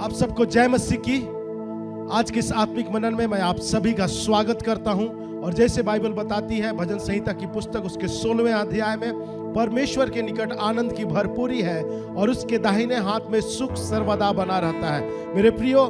आप सबको जय मसीह की। आज के इस आत्मिक मनन में मैं आप सभी का स्वागत करता हूं। और जैसे बाइबल बताती है भजन संहिता की पुस्तक उसके 16वें अध्याय में, परमेश्वर के निकट आनंद की भरपूरी है और उसके दाहिने हाथ में सुख सर्वदा बना रहता है। मेरे प्रियो,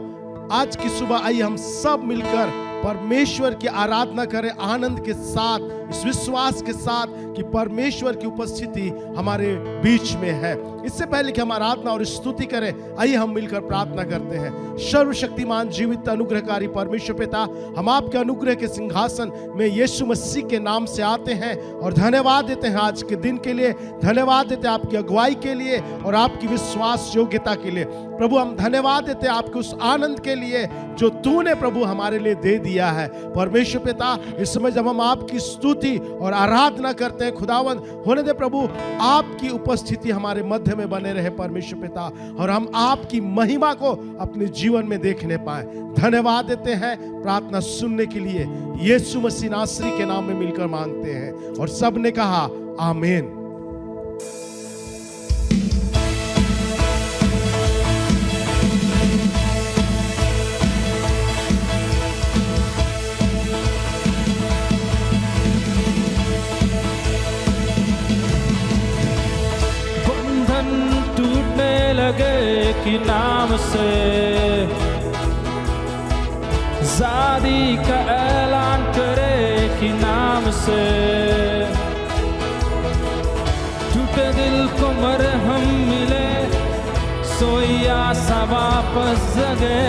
आज की सुबह आइए हम सब मिलकर परमेश्वर की आराधना करें आनंद के साथ, इस विश्वास के साथ कि परमेश्वर की उपस्थिति हमारे बीच में है। इससे पहले कि हम आराधना और स्तुति करें, आइए हम मिलकर प्रार्थना करते हैं। सर्वशक्तिमान जीवित अनुग्रहकारी परमेश्वर पिता, हम आपके अनुग्रह के सिंहासन में यीशु मसीह के नाम से आते हैं और धन्यवाद देते हैं आज के दिन के लिए। धन्यवाद देते हैं आपकी अगुवाई के लिए और आपकी विश्वास योग्यता के लिए। प्रभु, हम धन्यवाद देते हैं आपके उस आनंद के लिए जो तूने प्रभु हमारे लिए दे दिया है। परमेश्वर पिता, इस समय जब हम आपकी स्तुति और आराधना करते हैं, खुदावंद होने दे प्रभु आपकी उपस्थिति हमारे मध्य में बने रहे परमेश्वर पिता, और हम आपकी महिमा को अपने जीवन में देखने पाए। धन्यवाद देते हैं प्रार्थना सुनने के लिए, यीशु मसीह नासरी के नाम में मिलकर मांगते हैं और सब ने कहा आमीन। लगे कि नाम से ज़ादी का ऐलान करे कि नाम से टूटे दिल को मरहम मिले, सोई आशा वापस जगे,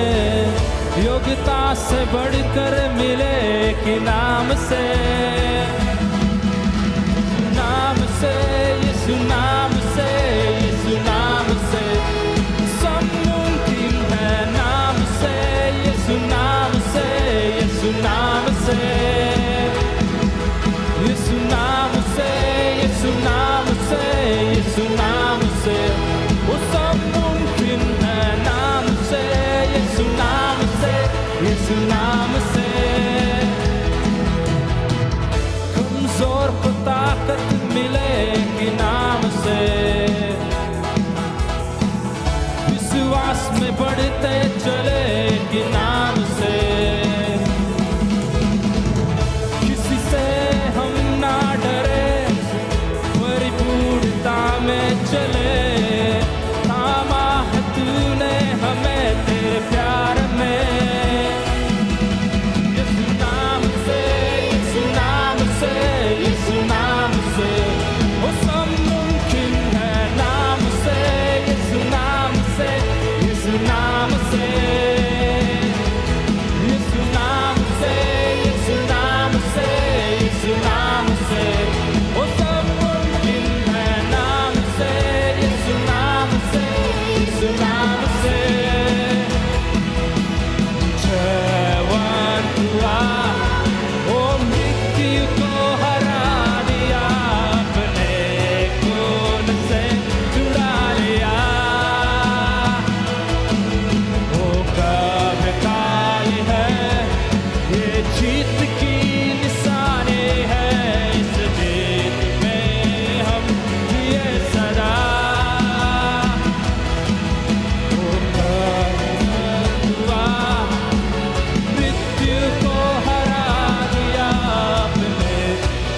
योग्यता से बढ़कर मिले कि नाम से यीशु नाम से यीशु नाम से सब मुमकिन है। नाम से यीशु नाम से यीशु नाम से यीशु नाम से यीशु नाम से यीशु नाम से वो सब मुमकिन है। नाम से यीशु नाम से यीशु नाम से कमजोर को ताकत मिले कि नाम से विश्वास में बढ़ते चले कि नाम से किसी से हम ना डरे, परिपूर्णता में चले। थामा है तूने हमें तेरे प्यार में, यीशु नाम से यीशु नाम से यीशु नाम से वो सब मुमकिन है। नाम से यीशु नाम से यीशु नाम से यीशु नाम से यीशु नाम से यीशु नाम से वो सब मुमकिन है। नाम से यीशु नाम से यीशु नाम से जयवंत हुआ वो मृत्यु को हरा दिया, अपने खून से छुड़ा लिया। वो कब काल है ये जीत की निशानी है, इस जीत में हम जिए सदा। वो कब हुआ मृत्यु को हरा दिया, अपने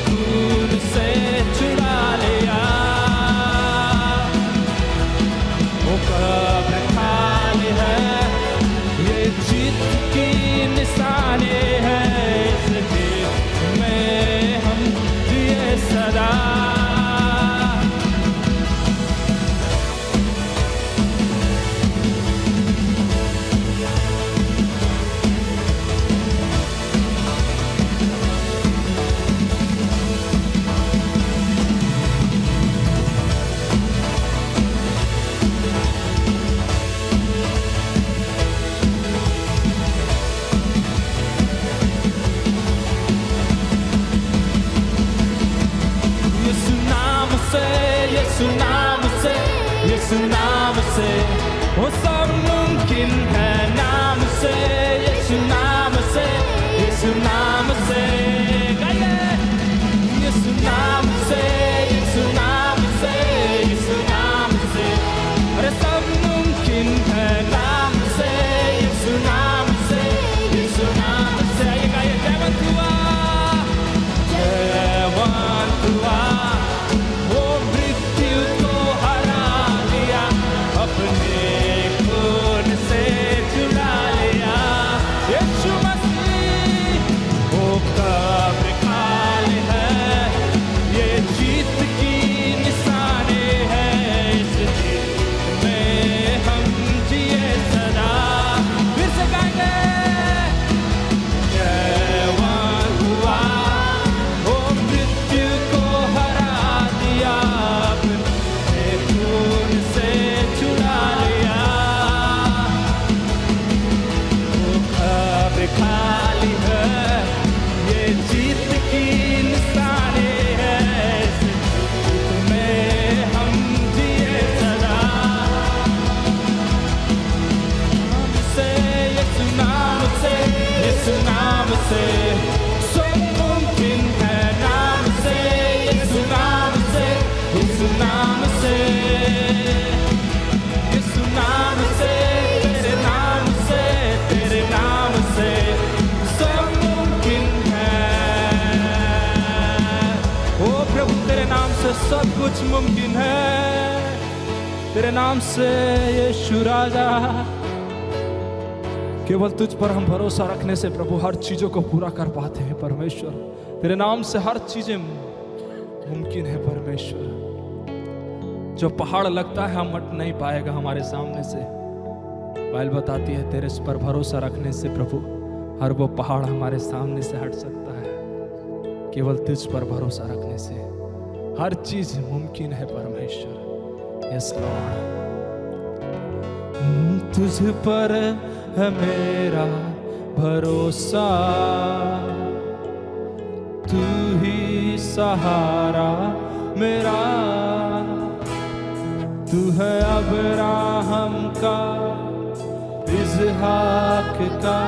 खून से छुड़ा लिया। वो कब खाली है ये जीत की निशानी है, इस जीत में हम जिए सदा। यीशु नाम से यीशु नाम से यीशु नाम से वो सब मुमकिन है। नाम से यीशु नाम से यीशु नाम से यीशु नाम से यीशु नाम से यीशु नाम से अरे सब मुमकिन है। नाम से सब कुछ मुमकिन है तेरे नाम से यीशु राजा। केवल तुझ पर हम भरोसा रखने से प्रभु हर चीजों को पूरा कर पाते हैं परमेश्वर। तेरे नाम से हर चीजें मुमकिन है परमेश्वर। जो पहाड़ लगता है हम हट नहीं पाएगा हमारे सामने से। बाइबल बताती है तेरे पर भरोसा रखने से प्रभु हर वो पहाड़ हमारे सामने से हट सकता है। केवल तुझ पर भरोसा रखने से हर चीज मुमकिन है परमेश्वर। यस लॉर्ड, तुझ पर है मेरा भरोसा, तू ही सहारा मेरा। तू है अब्राहम का, इसहाक का,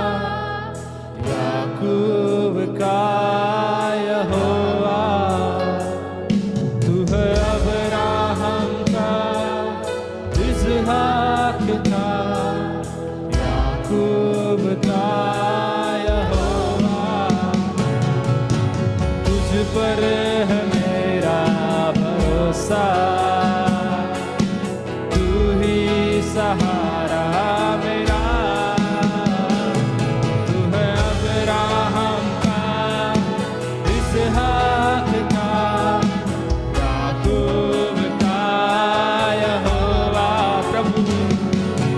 याकूब का यहोवा। तू है अब्राहम का, इसहाक का, याकूब का यहोवा। तुझ पर है मेरा भरोसा, सहारा मेरा। तू है अब्राहम का, इसहाक का, याकूब का यहोवा। प्रभु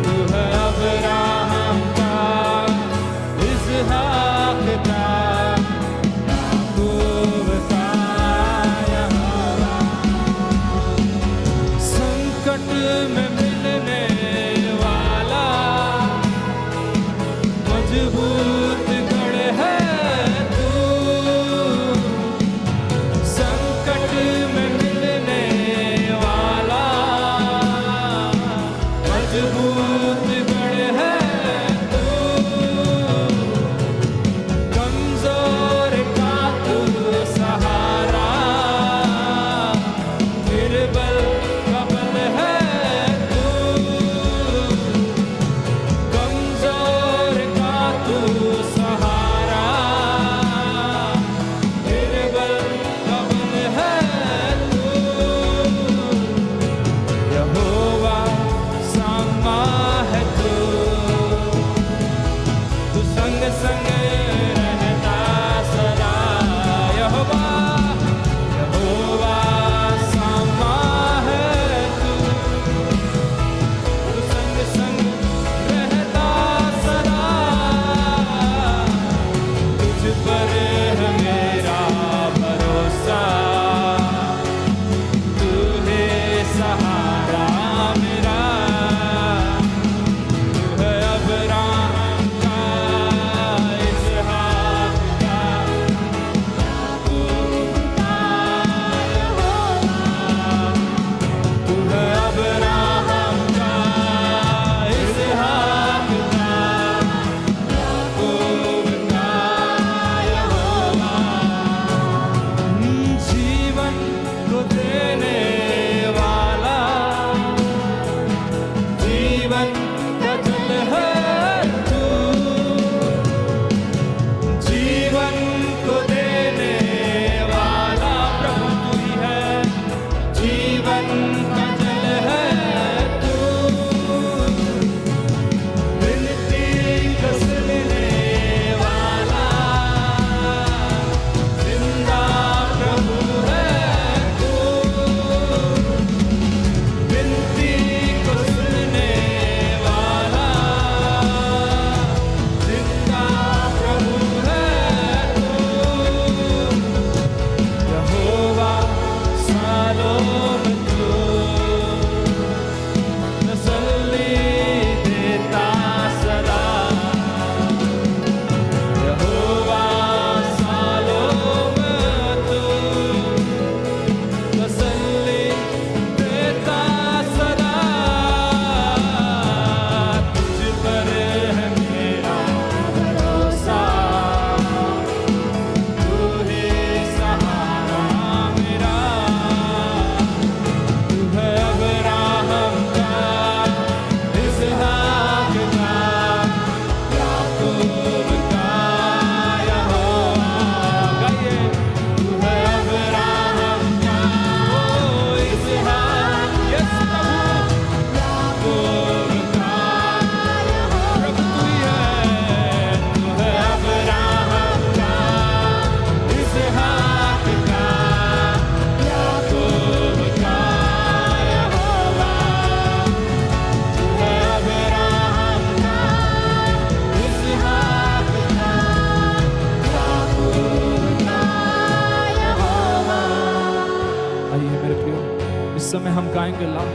तू है अब्राहम का, इसहाक का, याकूब का यहोवा। इस समय हम गाएंगे लाल।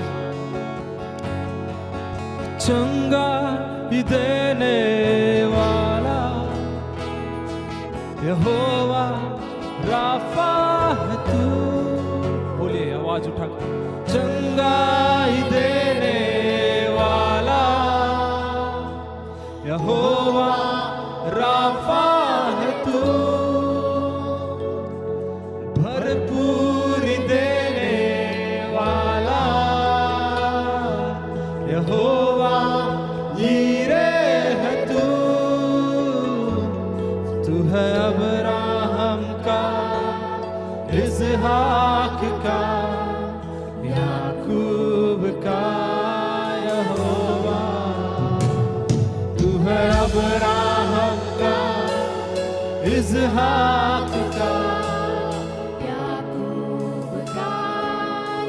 चंगा ही देने वाला यहोवा राफा है तू। बोलिए आवाज उठाकर, चंगा ही देने वाला यहोवा राफा है तू। भरपूरी देने वाला यहोवा हीरे है तू। तू है अब्राहम का, इसहाक का, याकूब का यहोवा। तू है अब्राहम का, इसहाक का, याकूब का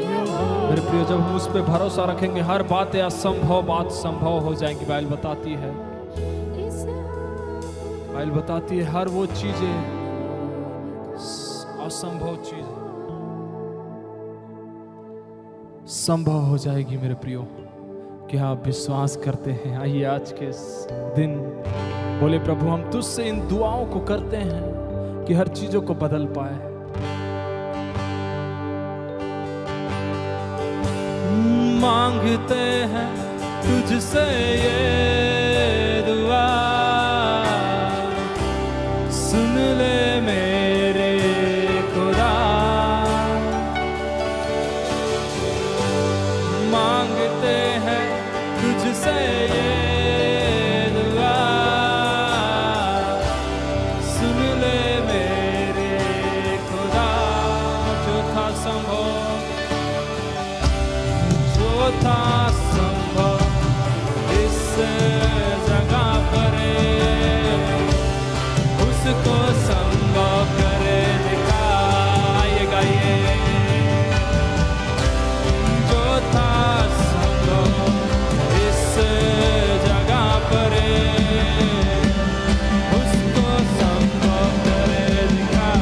यहोवा। मेरे प्रिय, जब हम उस पे भरोसा रखेंगे हर बातें असंभव बात संभव हो जाएंगी। बाइबल बताती है, बाइबल बताती है हर वो चीजें असंभव चीज संभव हो जाएगी। मेरे प्रियो, क्या आप विश्वास करते हैं? आइए आज के दिन बोले, प्रभु हम तुझसे इन दुआओं को करते हैं कि हर चीजों को बदल पाए। मांगते हैं तुझसे ये दुआ, सुन ले मेरे खुदा। मांगते हैं तुझसे ये दुआ, सुन ले मेरे खुदा। जो था संभव, जो था संभव इस जगह पर, उसको संभव करे दिखाए गाइए। जो था संभव इस जगह पर, उसको संभव करे दिखा।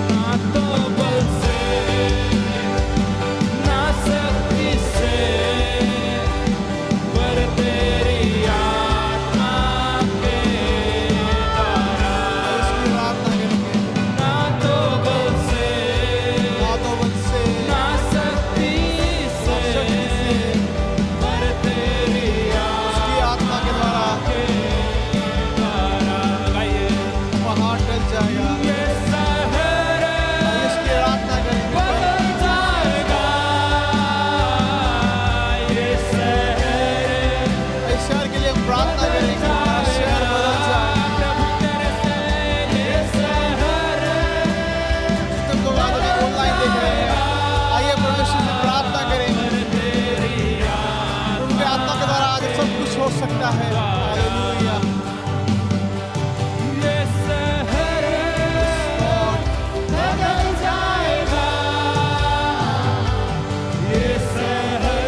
ना तो बल से ना शक्ति से, पर तेरी आत्मा के द्वारा। ना तो बल से ना शक्ति से, पर तेरी आत्मा के द्वारा। गाइए, पहाड़ टल जाएगा, ये शहर इसकी आराधना करेंगे। बदल जाएगा। ये शहर इस शहर के लिए हम प्रार्थना करेंगे, हमारा शहर बदल जाए। प्रभु तेरे से ये शहर तुम लोग आज हमें ऑनलाइन देख रहे हैं, आइए परमेश्वर से प्रार्थना करें। उनके आत्मा के द्वारा आज सब कुछ हो सकता है। हालेलुया। ये शहर बदल जाएगा। ये शहर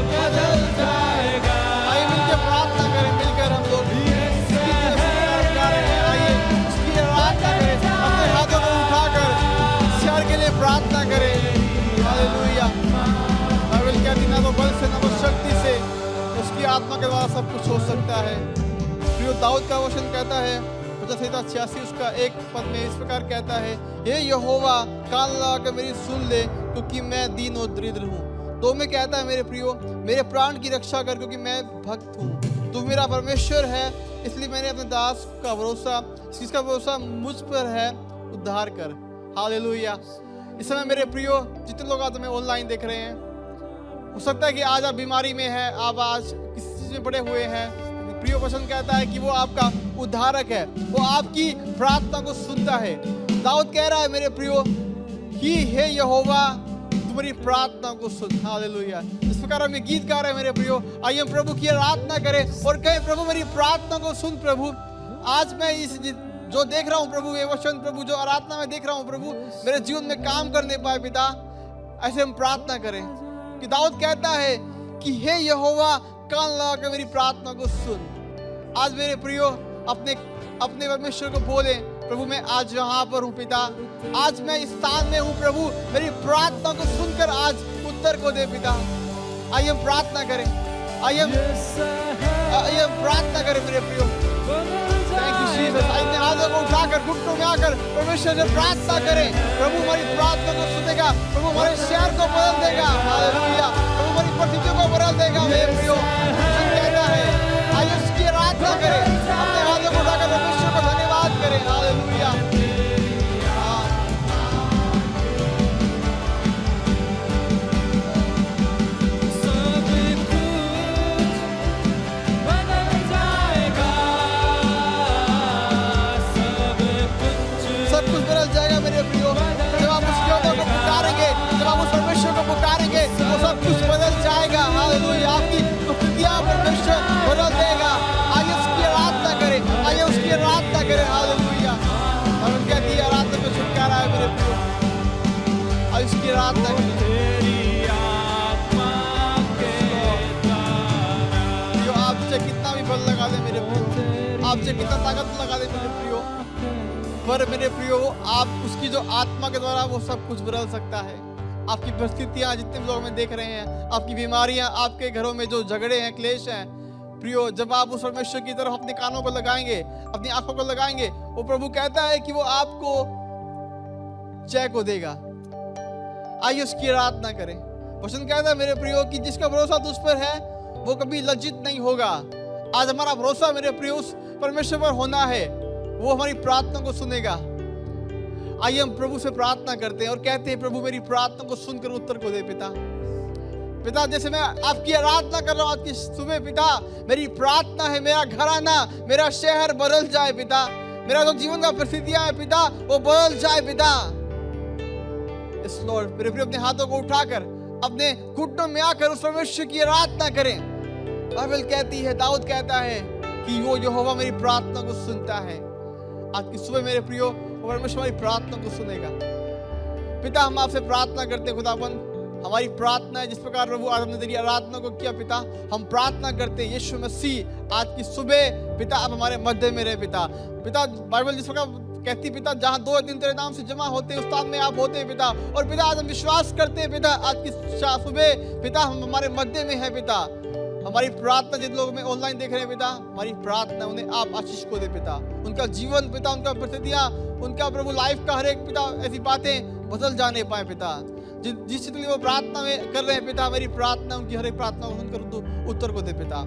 बदल जाएगा। आइए मिलकर प्रार्थना करें, मिलकर हम लोग इसकी तरफ जा रहे हैं। आइए उसकी आराधना करें, अपने हाथों को उठाकर इस शहर के लिए प्रार्थना करें। हालेलुया। बाइबल कहती ना तो बल से ना तो शक्ति से, उसकी आत्मा के द्वारा सब कुछ हो सकता है। प्रियो, दाऊद का वचन कहता है 86 उसका एक पद में इस प्रकार कहता है, हे यहोवा कान लगाकर मेरी सुन ले, क्योंकि मैं दीन और दरिद्र हूँ। तो मैं कहता है मेरे प्रियो, मेरे प्राण की रक्षा कर, क्योंकि मैं भक्त हूँ। तू मेरा परमेश्वर है, इसलिए मैंने अपने दास का भरोसा, जिसका भरोसा मुझ पर है, उद्धार कर। हालेलुया। इस समय मेरे प्रियो, जितने लोग आज हमें ऑनलाइन देख रहे हैं, हो सकता है कि आज आप बीमारी में हैं, आप आज किसी चीज में पड़े हुए हैं। प्रियो वचन कहता है कि वो आपका उद्धारक है, वो आपकी प्रार्थना को सुनता है। दाऊद कह रहा है मेरे प्रियो कि हे यहोवा तुम्हारी प्रार्थना को सुन। हालेलुया। इस प्रकार हम ये गीत गा रहे हैं मेरे प्रियो। आइए हम प्रभु की आराधना करें और कहें, प्रभु मेरी प्रार्थना को सुन। प्रभु आज मैं इस जो देख रहा हूँ प्रभु, ये वचन प्रभु जो आराधना में देख रहा हूँ प्रभु, मेरे जीवन में काम करने पाए पिता। ऐसे हम प्रार्थना करें कि दाऊद कहता है कि हे यहोवा कान लगा कर मेरी प्रार्थना को सुन। आज मेरे प्रियो अपने परमेश्वर को बोले, प्रभु मैं आज यहाँ पर हूँ पिता, आज मैं इस स्थान में हूँ प्रभु, मेरी प्रार्थना को सुनकर आज उत्तर को दे पिता। आइए हम प्रार्थना करें, आइए हम प्रार्थना करें मेरे प्रियो। Thank you Jesus. अपने हाथों को उठाकर घुटनों में आकर परमेश्वर से प्रार्थना करें। प्रभु हमारी प्रार्थना को सुनेगा, प्रभु हमारे शहर को बदल देगा। हालेलुया। प्रभु हमारी परिस्थितियों को बदल देगा मेरे प्रियो। कहता है आइए उसकी आराधना करें, अपने हाथों को उठाकर परमेश्वर को धन्यवाद करें। हालेलुया। सब कुछ बदल जाएगा मेरे प्रियो। जब आप उस योद्धा को पुकारेंगे, जब आप उस परमेश्वर को पुकारेंगे, तो सब कुछ बदल जाएगा। हालेलुया। आपकी स्थितियां परमेश्वर बदल देगा। आइए उसकी आराधना करें, आइए उसकी आराधना करें। हालेलुया। और उनकी आराधना में छुटकारा है मेरे प्रियो। आइए उसकी आराधना करें। प्रियो आपसे कितना भी बल लगा दे मेरे प्रियो, आपसे कितना ताकत लगा दे मेरे प्रियो, पर मेरे प्रियो आप उसकी जो आत्मा के द्वारा वो सब कुछ बदल सकता है। आपकी परिस्थितियां जितने लोग में देख रहे हैं, आपकी बीमारियां, आपके घरों में जो झगड़े हैं, क्लेश हैं, प्रियो जब आप उस परमेश्वर की तरफ अपने कानों को लगाएंगे, अपनी आंखों को लगाएंगे, वो प्रभु कहता है कि वो आपको जय को देगा। आइए उसकी आराधना करें। वचन कहता है मेरे प्रियो कि जिसका भरोसा तुझ पर है वो कभी लज्जित नहीं होगा। आज हमारा भरोसा मेरे प्रियो उस परमेश्वर पर होना है, वो हमारी प्रार्थना को सुनेगा। आइए हम प्रभु से प्रार्थना करते हैं और कहते हैं प्रभु मेरी प्रार्थना को सुनकर उत्तर को दे पिता। पिता जैसे मैं आपकी आराधना कर रहा हूँ आज की सुबह पिता, मेरी प्रार्थना है मेरा घराना, मेरा शहर बदल जाए पिता, मेरा जो जीवन का परिस्थितियां है पिता वो बदल जाए पिता। इस लॉर्ड मेरे प्रिय अपने हाथों को उठाकर अपने घुटनों में आकर उस परमेश्वर की आराधना करें। बाइबल कहती है, दाऊद कहता है कि वो यहोवा मेरी प्रार्थना को सुनता है। आज की सुबह मेरे प्रियो वो परमेश्वर हमारी प्रार्थना को सुनेगा। पिता हम आपसे प्रार्थना करते हैं खुदाबंद, हमारी प्रार्थना है जिस प्रकार प्रभु आज हमने तेरी आराधना को किया पिता, हम प्रार्थना करते हैं यीशु मसीह आज की सुबह पिता आप हमारे मध्य में रहे पिता। पिता बाइबल जिस प्रकार कहती पिता जहाँ 2 या 3 तेरे नाम से जमा होते हैं उस स्थान में आप होते हैं पिता। और पिता आज हम विश्वास करते हैं पिता आज की सुबह पिता हम हमारे मध्य में है पिता। हमारी प्रार्थना जिन लोग में ऑनलाइन देख रहे हैं पिता, हमारी प्रार्थना उन्हें आप आशीष को दे पिता, उनका जीवन पिता, उनका परिस्थितियां, उनका प्रभु लाइफ का हर एक पिता ऐसी बातें बदल जाने पाए पिता। जिस चीज के लिए वो प्रार्थना में कर रहे हैं पिता, मेरी प्रार्थना उनकी हर एक प्रार्थना को सुनकर उत्तर को दे पिता।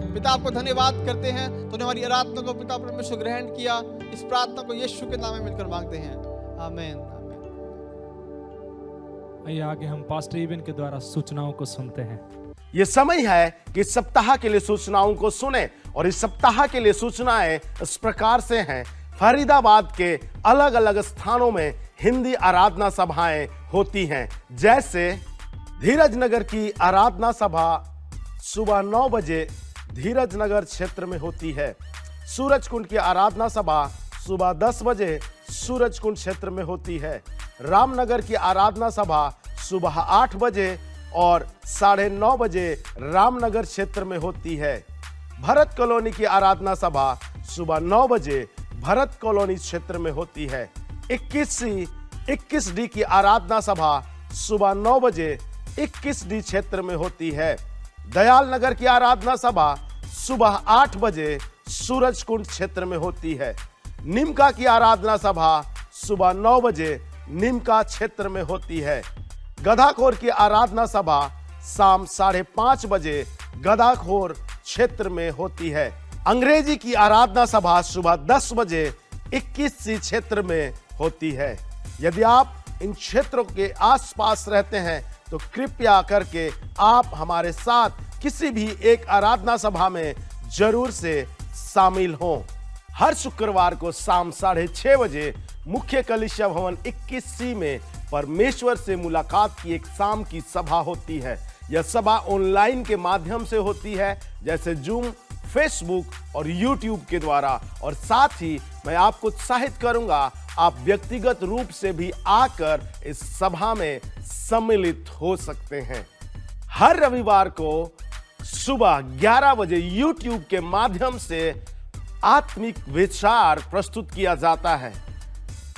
पिता आपको धन्यवाद करते हैं, तूने हमारी आराधना को पिता परमेश्वर ग्रहण किया। इस प्रार्थना को यीशु के नाम में मिलकर मांगते हैं, आमीन। आइए आगे हम पास्टर इवन के द्वारा सूचनाओं को सुनते हैं। ये समय है कि इस सप्ताह के लिए सूचनाओं को सुने और इस सप्ताह के लिए सूचनाएं इस प्रकार से हैं। फरीदाबाद के अलग अलग स्थानों में हिंदी आराधना सभाएं होती हैं, जैसे धीरज नगर की आराधना सभा सुबह 9 बजे धीरज नगर क्षेत्र में होती है। सूरजकुंड की आराधना सभा सुबह 10 बजे सूरजकुंड क्षेत्र में होती है। रामनगर की आराधना सभा सुबह 8 बजे और 9:30 बजे रामनगर क्षेत्र में होती है। भरत कॉलोनी की आराधना सभा सुबह 9 बजे भरत कॉलोनी क्षेत्र में होती है। 21D की आराधना सभा सुबह 9 बजे 21D क्षेत्र में होती है। दयाल नगर की आराधना सभा सुबह 8 बजे सूरजकुंड क्षेत्र में होती है। निमका की आराधना सभा सुबह 9 बजे निमका क्षेत्र में होती है। गधाखोर की आराधना सभा शाम 5:30 बजे गधाखोर क्षेत्र में होती है। अंग्रेजी की आराधना सभा सुबह 10 बजे 21C क्षेत्र में होती है। यदि आप इन क्षेत्रों के आसपास रहते हैं तो कृपया करके आप हमारे साथ किसी भी एक आराधना सभा में जरूर से शामिल हों। हर शुक्रवार को शाम 6:30 बजे मुख्य कलीसिया भवन 21C में परमेश्वर से मुलाकात की एक शाम की सभा होती है। यह सभा ऑनलाइन के माध्यम से होती है, जैसे जूम, फेसबुक और यूट्यूब के द्वारा। और साथ ही मैं आपको उत्साहित करूंगा आप व्यक्तिगत रूप से भी आकर इस सभा में सम्मिलित हो सकते हैं। हर रविवार को सुबह 11 बजे यूट्यूब के माध्यम से आत्मिक विचार प्रस्तुत किया जाता है।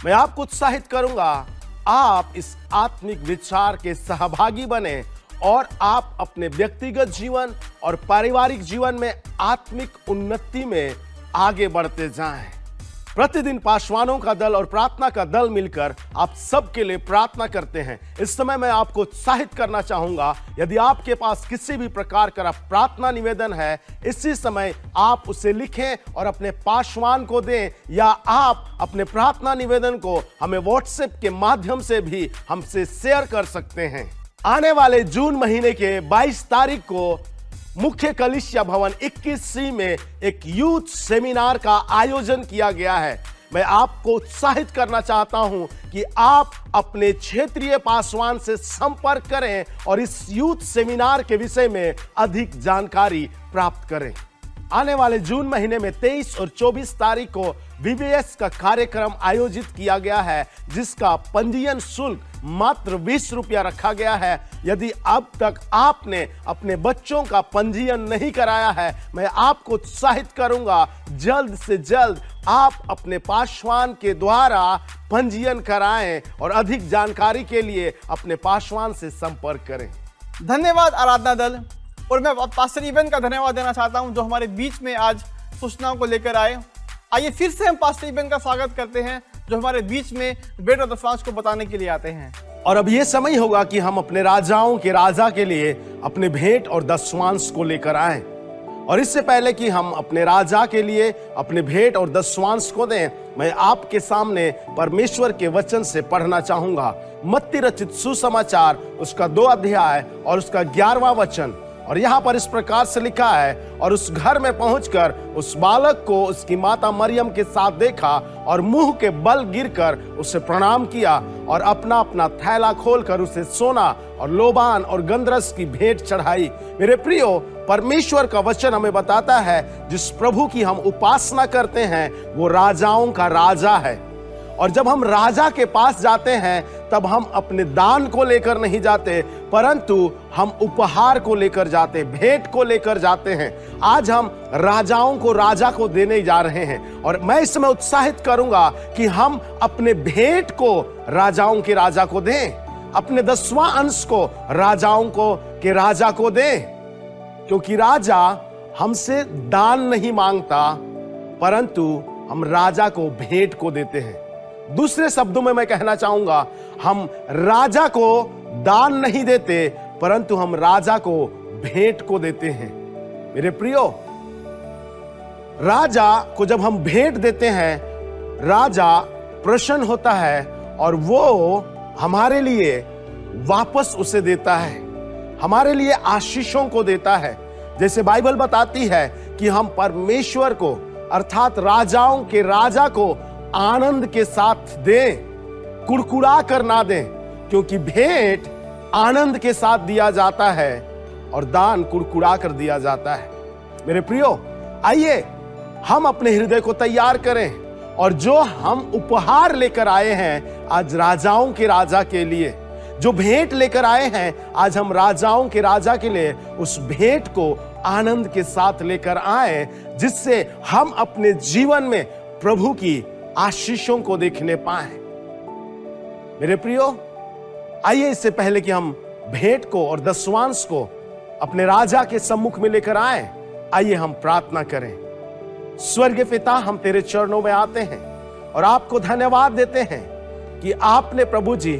मैं आपको उत्साहित करूंगा, आप इस आत्मिक विचार के सहभागी बने और आप अपने व्यक्तिगत जीवन और पारिवारिक जीवन में आत्मिक उन्नति में आगे बढ़ते जाएं। प्रतिदिन पासवानों का दल और प्रार्थना का दल मिलकर आप सबके लिए प्रार्थना करते हैं। इस समय मैं आपको उत्साहित करना चाहूंगा, यदि आपके पास किसी भी प्रकार का प्रार्थना निवेदन है, इसी समय आप उसे लिखें और अपने पासवान को दें, या आप अपने प्रार्थना निवेदन को हमें व्हाट्सएप के माध्यम से भी हमसे शेयर कर सकते हैं। आने वाले जून महीने के 22 तारीख को मुख्य कलीसिया भवन 21C में एक यूथ सेमिनार का आयोजन किया गया है। मैं आपको उत्साहित करना चाहता हूं कि आप अपने क्षेत्रीय पासवान से संपर्क करें और इस यूथ सेमिनार के विषय में अधिक जानकारी प्राप्त करें। आने वाले जून महीने में 23 और 24 तारीख को VBS का कार्यक्रम आयोजित किया गया है, जिसका पंजीयन शुल्क मात्र 20 रुपया रखा गया है। यदि अब तक आपने अपने बच्चों का पंजीयन नहीं कराया है, मैं आपको उत्साहित करूंगा, जल्द से जल्द आप अपने पासवान के द्वारा पंजीयन कराएं और अधिक जानकारी के लिए अपने पासवान से संपर्क करें। धन्यवाद आराधना दल। और मैं पास्टर इवन का धन्यवाद देना चाहता हूं जो हमारे बीच में आज सूचनाओं को लेकर आए। आइए फिर से हम पास्टर इवन का स्वागत करते हैं जो हमारे बीच में भेंट और दशवांश को बताने के लिए आते हैं। और अब यह समय होगा कि हम अपने राजाओं के राजा के लिए अपने भेंट और दशवांश को लेकर आएं। और इससे पहले कि हम अपने राजा के लिए अपने भेंट और दशवांश को दें, मैं आपके सामने परमेश्वर के वचन से पढ़ना चाहूंगा। मत्ती रचित सुसमाचार उसका 2 अध्याय और उसका 11वां वचन। और यहाँ पर इस प्रकार से लिखा है, और उस घर में पहुंचकर उस बालक को उसकी माता मरियम के साथ देखा और मुंह के बल गिरकर उसे प्रणाम किया और अपना अपना थैला खोलकर उसे सोना और लोबान और गंधरस की भेंट चढ़ाई। मेरे प्रियो, परमेश्वर का वचन हमें बताता है जिस प्रभु की हम उपासना करते हैं वो राजाओं का राजा है। और जब हम राजा के पास जाते हैं तब हम अपने दान को लेकर नहीं जाते, परंतु हम उपहार को लेकर जाते, भेंट को लेकर जाते हैं। आज हम राजाओं को राजा को देने जा रहे हैं और मैं इस समय उत्साहित करूंगा कि हम अपने भेंट को राजाओं के राजा को दें, अपने 10वां अंश को राजाओं को के राजा को दें, क्योंकि राजा हमसे दान नहीं मांगता, परंतु हम राजा को भेंट को देते हैं। दूसरे शब्दों में मैं कहना चाहूंगा, हम राजा को दान नहीं देते, परंतु हम राजा को भेंट को देते हैं। मेरे प्रियो, राजा को जब हम भेंट देते हैं, राजा प्रसन्न होता है और वो हमारे लिए वापस उसे देता है, हमारे लिए आशीषों को देता है। जैसे बाइबल बताती है कि हम परमेश्वर को अर्थात राजाओं के राजा को आनंद के साथ दें, कुड़कुड़ा कर ना दें, क्योंकि भेंट आनंद के साथ दिया जाता है और दान कुड़कुड़ा कर दिया जाता है। मेरे प्रियो, आइए हम अपने हृदय को तैयार करें और जो हम उपहार लेकर आए हैं आज राजाओं के राजा के लिए, जो भेंट लेकर आए हैं आज हम राजाओं के राजा के लिए, उस भेंट को आनंद के साथ लेकर आए, जिससे हम अपने जीवन में प्रभु की आशीषों को देखने पाए। मेरे प्रियो, आइए इससे पहले कि हम भेंट को और दशवांश को अपने राजा के सम्मुख में लेकर आए, आइए हम प्रार्थना करें। स्वर्गीय पिता, हम तेरे चरणों में आते हैं और आपको धन्यवाद देते हैं कि आपने प्रभु जी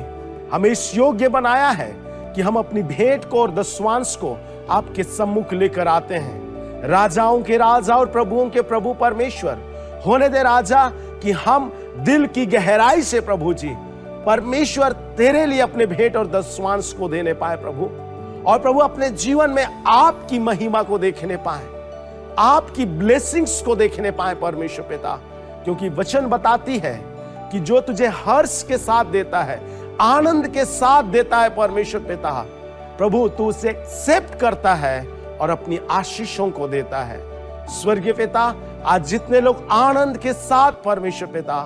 हमें इस योग्य बनाया है कि हम अपनी भेंट को और दशवांश को आपके सम्मुख लेकर आते हैं। राजाओं के राजा और प्रभुओं के प्रभु परमेश्वर होने दे राजा कि हम दिल की गहराई से प्रभु जी परमेश्वर तेरे लिए अपने भेंट और दशवांश को देने पाए प्रभु, और प्रभु अपने जीवन में आपकी महिमा को देखने पाए, आपकी ब्लेसिंग्स को देखने पाए परमेश्वर पिता। क्योंकि वचन बताती है कि जो तुझे हर्ष के साथ देता है, आनंद के साथ देता है परमेश्वर पिता, प्रभु तू उसे एक्सेप्ट करता है और अपनी आशीषों को देता है। स्वर्गीय पिता, आज जितने लोग आनंद के साथ परमेश्वर पिता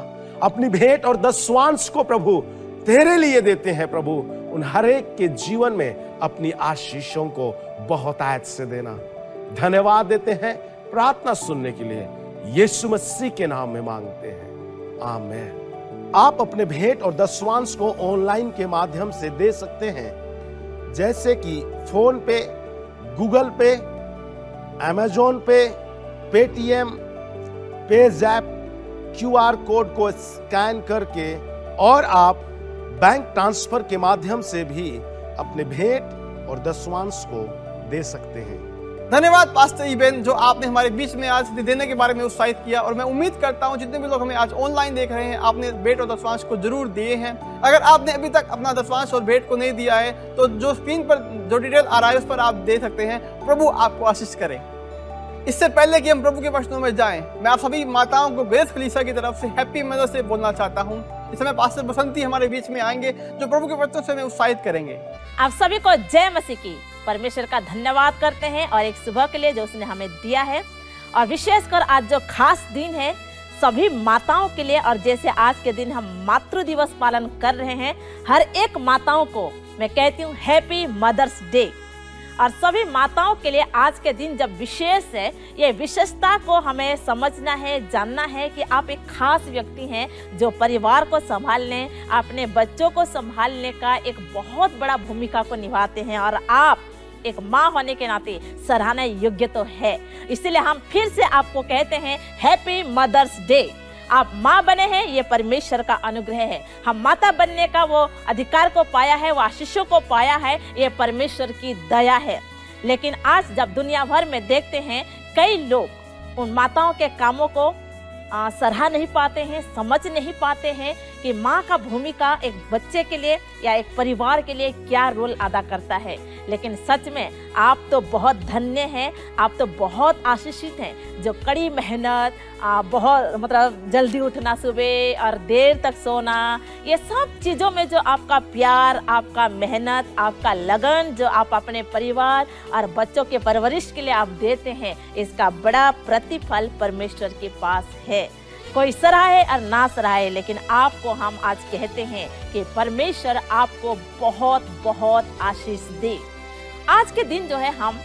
अपनी भेंट और दशवांश को प्रभु तेरे लिए देते हैं, प्रभु उन हर एक के जीवन में अपनी आशीषों को बहुत आयत से देना। धन्यवाद देते हैं प्रार्थना सुनने के लिए, यीशु मसीह के नाम में मांगते हैं, आमीन। आप अपने भेंट और दशवांश को ऑनलाइन के माध्यम से दे सकते हैं, जैसे कि फोन पे, गूगल पे, अमेजोन पे, पेटीएम, पेज़ैप, क्यूआर कोड को स्कैन करके, और आप बैंक ट्रांसफर के माध्यम से भी अपने भेंट और दशवांश को दे सकते हैं। धन्यवाद पास्टर इबेन, जो आपने हमारे बीच में आज देने के बारे में उत्साहित किया। और मैं उम्मीद करता हूं जितने भी लोग हमें आज ऑनलाइन देख रहे हैं, आपने भेंट और दशवांश को जरूर दिए हैं। अगर आपने अभी तक अपना दशवांश और भेंट को नहीं दिया है तो जो स्क्रीन पर जो डिटेल आ रहा है उस पर आप दे सकते हैं। प्रभु आपको आशीष करे। इससे पहले कि हम प्रभु के वचनों में जाएं, मैं आप सभी माताओं को ग्रेस कलीसिया की तरफ से हैप्पी मदर्स डे बोलना चाहता हूं। इस समय पास्टर बसंती हमारे बीच में आएंगे, जो प्रभु के वचनों से हमें उत्साहित करेंगे। आप सभी को जय मसीह की। परमेश्वर का धन्यवाद करते हैं और एक सुबह के लिए जो उसने हमें दिया है, और विशेषकर आज जो खास दिन है सभी माताओं के लिए। और जैसे आज के दिन हम मातृ दिवस पालन कर रहे हैं, हर एक माताओं को मैं कहती हूँ हैप्पी मदर्स डे। और सभी माताओं के लिए आज के दिन जब विशेष है, ये विशेषता को हमें समझना है, जानना है कि आप एक खास व्यक्ति हैं जो परिवार को संभालने, अपने बच्चों को संभालने का एक बहुत बड़ा भूमिका को निभाते हैं। और आप एक माँ होने के नाते सराहना योग्य तो है। इसलिए हम फिर से आपको कहते हैं हैप्पी मदर्स डे। आप माँ बने हैं, ये परमेश्वर का अनुग्रह है। हम माता बनने का वो अधिकार को पाया है, वो आशीषों को पाया है, ये परमेश्वर की दया है। लेकिन आज जब दुनिया भर में देखते हैं, कई लोग उन माताओं के कामों को सराह नहीं पाते हैं, समझ नहीं पाते हैं कि माँ का भूमिका एक बच्चे के लिए या एक परिवार के लिए क्या रोल अदा करता है। लेकिन सच में आप तो बहुत धन्य हैं, आप तो बहुत आशीषित हैं, जो कड़ी मेहनत, बहुत मतलब जल्दी उठना सुबह और देर तक सोना, ये सब चीज़ों में जो आपका प्यार, आपका मेहनत, आपका लगन जो आप अपने परिवार और बच्चों के परवरिश के लिए आप देते हैं, इसका बड़ा प्रतिफल परमेश्वर के पास है। कोई सराहे और ना सराहे, लेकिन आपको हम आज कहते हैं कि परमेश्वर आपको बहुत बहुत आशीष दे। आज के दिन जो है हम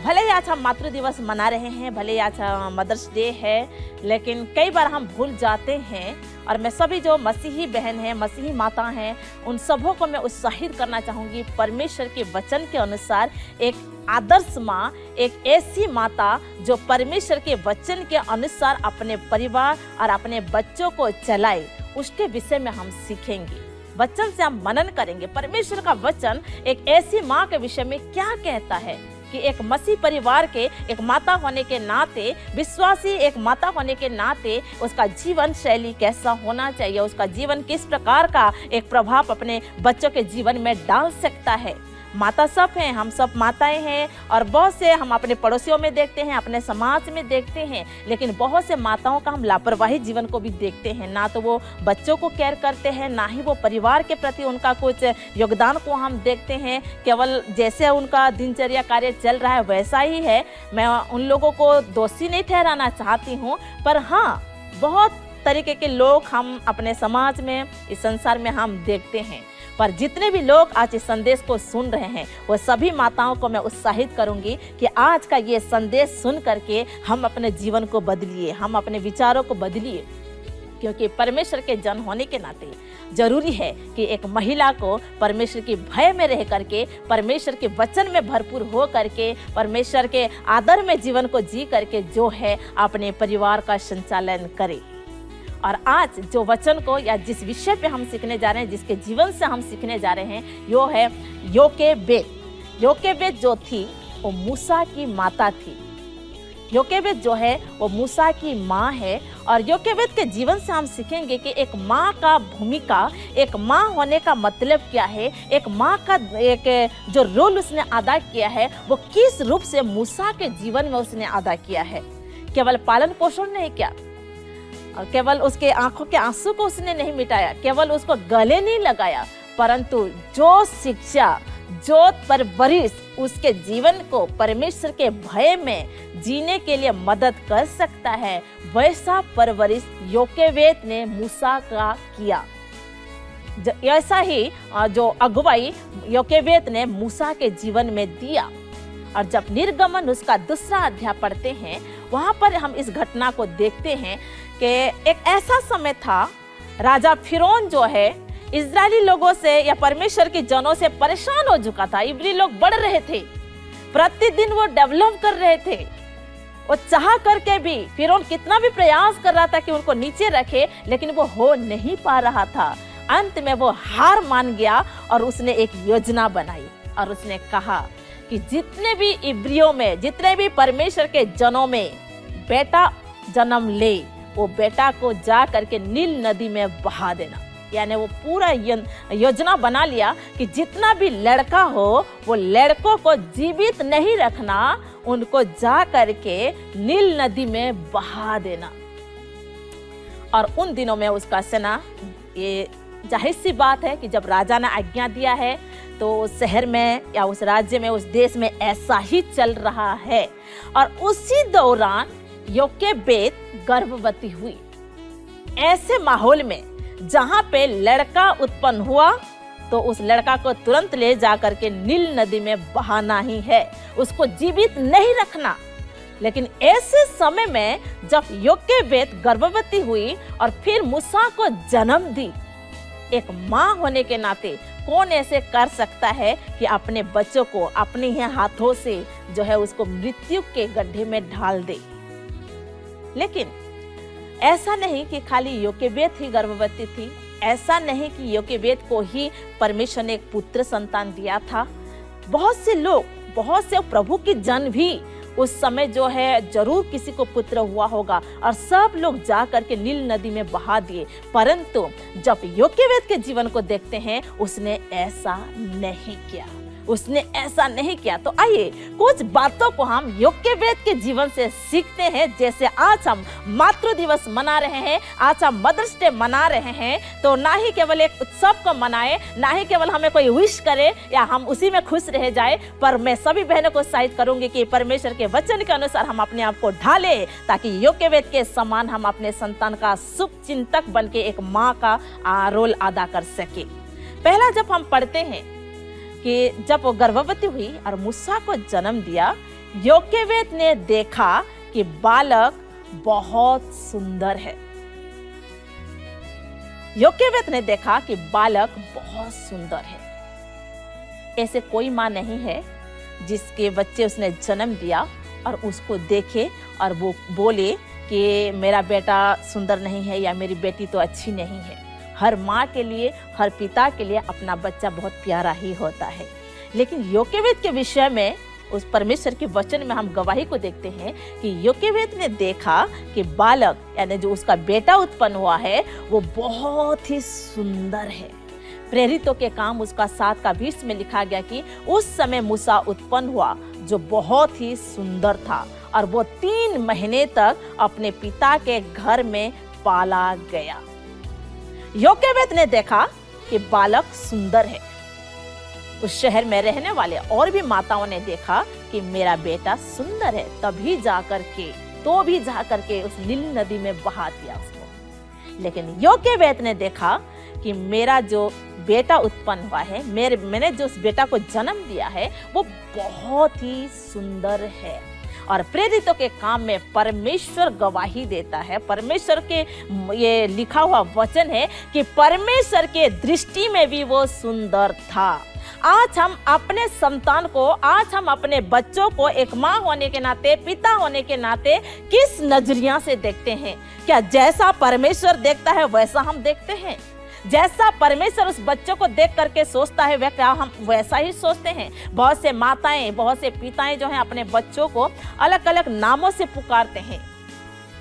भले ही आज हम मातृ दिवस मना रहे हैं, भले ही आज मदर्स डे है, लेकिन कई बार हम भूल जाते हैं। और मैं सभी जो मसीही बहन हैं, मसीही माता हैं, उन सबों को मैं उत्साहित करना चाहूँगी। परमेश्वर के वचन के अनुसार एक आदर्श माँ, एक ऐसी माता जो परमेश्वर के वचन के अनुसार अपने परिवार और अपने बच्चों को चलाए, उसके विषय में हम सीखेंगे। वचन से हम मनन करेंगे। परमेश्वर का वचन एक ऐसी माँ के विषय में क्या कहता है कि एक मसीह परिवार के एक माता होने के नाते, विश्वासी एक माता होने के नाते उसका जीवन शैली कैसा होना चाहिए, उसका जीवन किस प्रकार का एक प्रभाव अपने बच्चों के जीवन में डाल सकता है। माता सब हैं, हम सब माताएं हैं, और बहुत से हम अपने पड़ोसियों में देखते हैं, अपने समाज में देखते हैं, लेकिन बहुत से माताओं का हम लापरवाही जीवन को भी देखते हैं। ना तो वो बच्चों को केयर करते हैं, ना ही वो परिवार के प्रति उनका कुछ योगदान को हम देखते हैं। केवल जैसे उनका दिनचर्या कार्य चल रहा है वैसा ही है। मैं उन लोगों को दोषी नहीं ठहराना चाहती हूँ, पर हाँ, बहुत तरीके के लोग हम अपने समाज में, इस संसार में हम देखते हैं। पर जितने भी लोग आज इस संदेश को सुन रहे हैं, वो सभी माताओं को मैं उत्साहित करूंगी कि आज का ये संदेश सुन करके हम अपने जीवन को बदलिए, हम अपने विचारों को बदलिए। क्योंकि परमेश्वर के जन होने के नाते जरूरी है कि एक महिला को परमेश्वर के भय में रह करके, परमेश्वर के वचन में भरपूर हो करके, परमेश्वर के आदर में जीवन को जी करके जो है अपने परिवार का संचालन करे। और आज जो वचन को या जिस विषय पे हम सीखने जा रहे हैं, जिसके जीवन से हम सीखने जा रहे हैं, यो है योकेबेद। योकेबेद जो थी वो मूसा की माता थी। योकेबेद जो है वो मूसा की माँ है। और योकेबेद के जीवन से हम सीखेंगे कि एक माँ का भूमिका, एक माँ होने का मतलब क्या है, एक माँ का एक जो रोल उसने अदा किया है वो किस रूप से मूसा के जीवन में उसने अदा किया है। केवल पालन पोषण नहीं किया, और केवल उसके आंखों के आंसू को उसने नहीं मिटाया, केवल उसको गले नहीं लगाया, परंतु जो शिक्षा, जो परवरिश उसके जीवन को परमेश्वर के भय में जीने के लिए मदद कर सकता है, वैसा परवरिश योकेबेद ने मूसा का किया। ऐसा ही जो अगुवाई योकेबेद ने मूसा के जीवन में दिया। और जब निर्गमन उसका दूसरा अध्याय पढ़ते हैं, वहाँ पर हम इस घटना को देखते हैं कि एक ऐसा समय था राजा फिरौन जो है इजरायली लोगों से या परमेश्वर के जनों से परेशान हो चुका था। इब्री लोग बढ़ रहे थे, प्रतिदिन वो डेवलप कर रहे थे। वो चाह करके भी फिरौन कितना भी प्रयास कर रहा था कि उनको नीचे रखे, लेकिन वो हो नहीं पा रहा था। अंत में वो हार मान गया और उसने एक योजना बनाई और उसने कहा कि जितने भी इब्रियों में, जितने भी परमेश्वर के जनों में बेटा जन्म ले, वो बेटा को जा करके नील नदी में बहा देना। यानी वो पूरा योजना बना लिया कि जितना भी लड़का हो वो लड़कों को जीवित नहीं रखना, उनको जा करके नील नदी में बहा देना। और उन दिनों में उसका सेना, ये जाहिर सी बात है कि जब राजा ने आज्ञा दिया है तो उस शहर में या उस राज्य में, उस देश में ऐसा ही चल रहा है। और उसी दौरान योकेबेद गर्भवती हुई। ऐसे माहौल में जहां पे लड़का उत्पन्न हुआ तो उस लड़का को तुरंत ले जा करके नील नदी में बहाना ही है, उसको जीवित नहीं रखना। लेकिन ऐसे समय में जब योकेबेद गर्भवती हुई और फिर मूसा को जन्म दी, एक माँ होने के नाते कौन ऐसे कर सकता है कि अपने बच्चों को अपने ही हाथों से जो है उसको मृत्यु के गड्ढे में ढाल दे। लेकिन ऐसा नहीं कि खाली योकेबेद ही गर्भवती थी, ऐसा नहीं कि योकेबेद को ही परमेश्वर ने एक पुत्र संतान दिया था। बहुत से लोग, बहुत से प्रभु के जन भी उस समय जो है जरूर किसी को पुत्र हुआ होगा और सब लोग जा करके नील नदी में बहा दिए। परंतु जब योकेबेद के जीवन को देखते हैं, उसने ऐसा नहीं किया, उसने ऐसा नहीं किया। तो आइए कुछ बातों को हम योकेबेद के जीवन से सीखते हैं। जैसे आज हम मातृ दिवस मना रहे हैं, आज हम मदर्स डे मना रहे हैं, तो ना ही केवल एक उत्सव को मनाए, ना ही केवल हमें कोई विश करे या हम उसी में खुश रह जाए, पर मैं सभी बहनों को उत्साहित करूंगी कि परमेश्वर के वचन के अनुसार हम अपने आप को ढाले, ताकि योकेबेद के समान हम अपने संतान का शुभ चिंतक बन के एक माँ का रोल अदा कर सके। पहला जब हम पढ़ते हैं कि जब वो गर्भवती हुई और मूसा को जन्म दिया, योकेबेद ने देखा कि बालक बहुत सुंदर है। योकेबेद ने देखा कि बालक बहुत सुंदर है। ऐसे कोई माँ नहीं है जिसके बच्चे उसने जन्म दिया और उसको देखे और वो बोले कि मेरा बेटा सुंदर नहीं है या मेरी बेटी तो अच्छी नहीं है। हर माँ के लिए, हर पिता के लिए अपना बच्चा बहुत प्यारा ही होता है। लेकिन योकेबेद के विषय में उस परमेश्वर के वचन में हम गवाही को देखते हैं कि योकेबेद ने देखा कि बालक यानी जो उसका बेटा उत्पन्न हुआ है वो बहुत ही सुंदर है। प्रेरितों के काम उसका 7 का 20 में लिखा गया कि उस समय मूसा उत्पन्न हुआ जो बहुत ही सुंदर था और वो 3 महीने तक अपने पिता के घर में पाला गया। योकेबेद ने देखा कि बालक सुंदर है। उस शहर में रहने वाले और भी माताओं ने देखा कि मेरा बेटा सुंदर है, तभी जाकर के उस नील नदी में बहा दिया उसको। लेकिन योकेबेद ने देखा कि मेरा जो बेटा उत्पन्न हुआ है, मैंने जो उस बेटा को जन्म दिया है वो बहुत ही सुंदर है। और प्रेरितों के काम में परमेश्वर गवाही देता है। परमेश्वर के ये लिखा हुआ वचन है कि परमेश्वर के दृष्टि में भी वो सुंदर था। आज हम अपने संतान को, आज हम अपने बच्चों को एक माँ होने के नाते, पिता होने के नाते किस नजरिया से देखते हैं? क्या जैसा परमेश्वर देखता है वैसा हम देखते हैं? जैसा परमेश्वर उस बच्चों को देख करके सोचता है वह क्या हम वैसा ही सोचते हैं? बहुत से माताएं, बहुत से पिताएं जो हैं अपने बच्चों को अलग अलग नामों से पुकारते हैं,